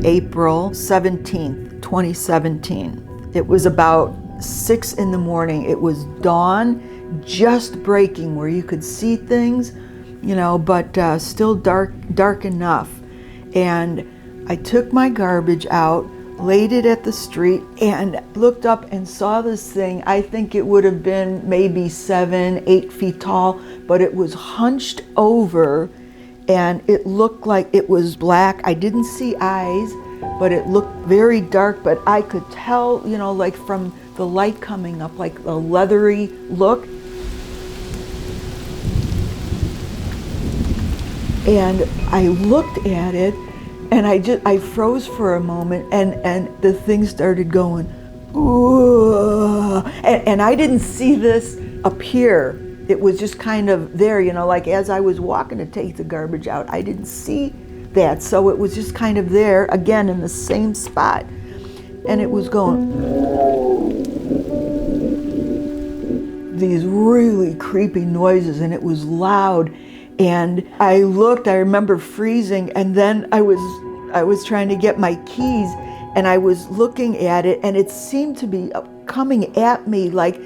April 17th, 2017. It was about 6 in the morning. It was dawn just breaking where you could see things, but still dark enough. And I took my garbage out, laid it at the street, and looked up and saw this thing. I think it would have been maybe 7, 8 feet tall, but it was hunched over and it looked like it was black. I didn't see eyes, but it looked very dark, but I could tell, like from the light coming up, like a leathery look. And I looked at it, and I froze for a moment, and the thing started going, ooh, and I didn't see this appear. It was just kind of there, like as I was walking to take the garbage out, I didn't see that. So it was just kind of there, again, in the same spot. And it was going, these really creepy noises, and it was loud. And I looked, I remember freezing, and then I was trying to get my keys, and I was looking at it, and it seemed to be coming at me like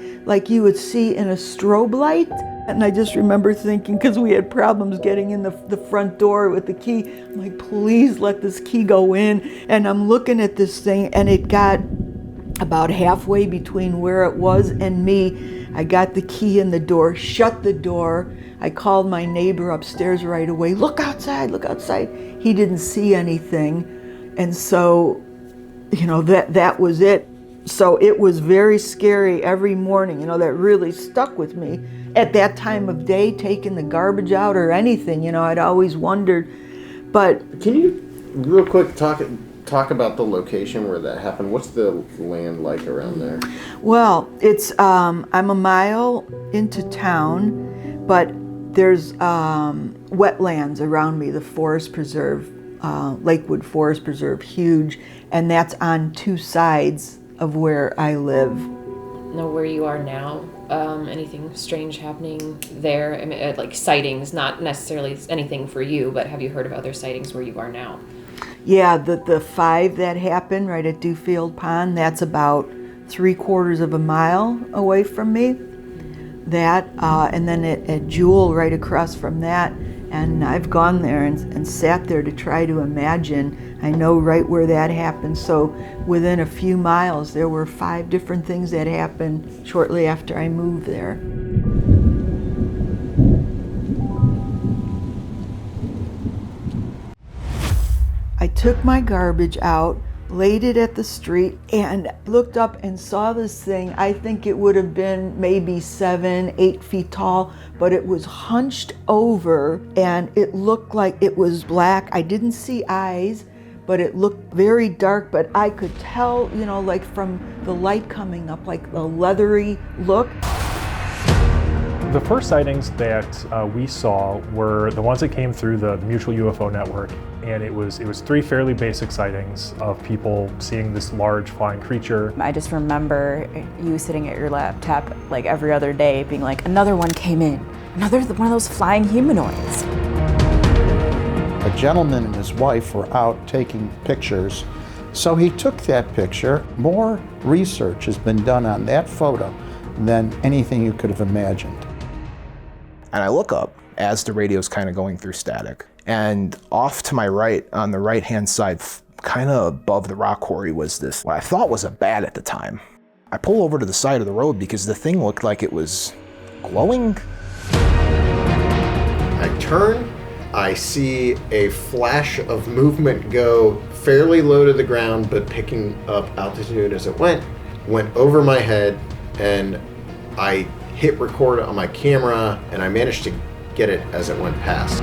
you would see in a strobe light. And I just remember thinking, because we had problems getting in the front door with the key, I'm like, please let this key go in. And I'm looking at this thing, and it got about halfway between where it was and me. I got the key in the door, shut the door. I called my neighbor upstairs right away, look outside, look outside. He didn't see anything. And so, that was it. So it was very scary every morning, that really stuck with me. At that time of day, taking the garbage out or anything, I'd always wondered. But can you real quick talk about the location where that happened? What's the land like around there? Well, it's I'm a mile into town, but there's wetlands around me, the forest preserve, Lakewood Forest Preserve, huge, and that's on 2 sides of where I live. Know where you are now? Anything strange happening there? I mean, like sightings, not necessarily anything for you, but have you heard of other sightings where you are now? Yeah, the 5 that happened right at Dewfield Pond, that's about 3/4 of a mile away from me. That, and then at Jewel right across from that. And I've gone there and sat there to try to imagine. I know right where that happened. So within a few miles, there were 5 different things that happened shortly after I moved there. I took my garbage out, laid it at the street, and looked up and saw this thing. I think it would have been maybe 7, 8 feet tall, but it was hunched over and it looked like it was black. I didn't see eyes, but it looked very dark, but I could tell, like from the light coming up, like a leathery look. The first sightings that we saw were the ones that came through the Mutual UFO Network, and it was 3 fairly basic sightings of people seeing this large flying creature. I just remember you sitting at your laptop like every other day being like, another one came in, another one of those flying humanoids. A gentleman and his wife were out taking pictures, so he took that picture. More research has been done on that photo than anything you could have imagined. And I look up as the radio's kind of going through static. And off to my right, on the right-hand side, kind of above the rock quarry, was this, what I thought was a bat at the time. I pull over to the side of the road because the thing looked like it was glowing. I turn, I see a flash of movement go fairly low to the ground, but picking up altitude as it went over my head, and I hit record on my camera, and I managed to get it as it went past.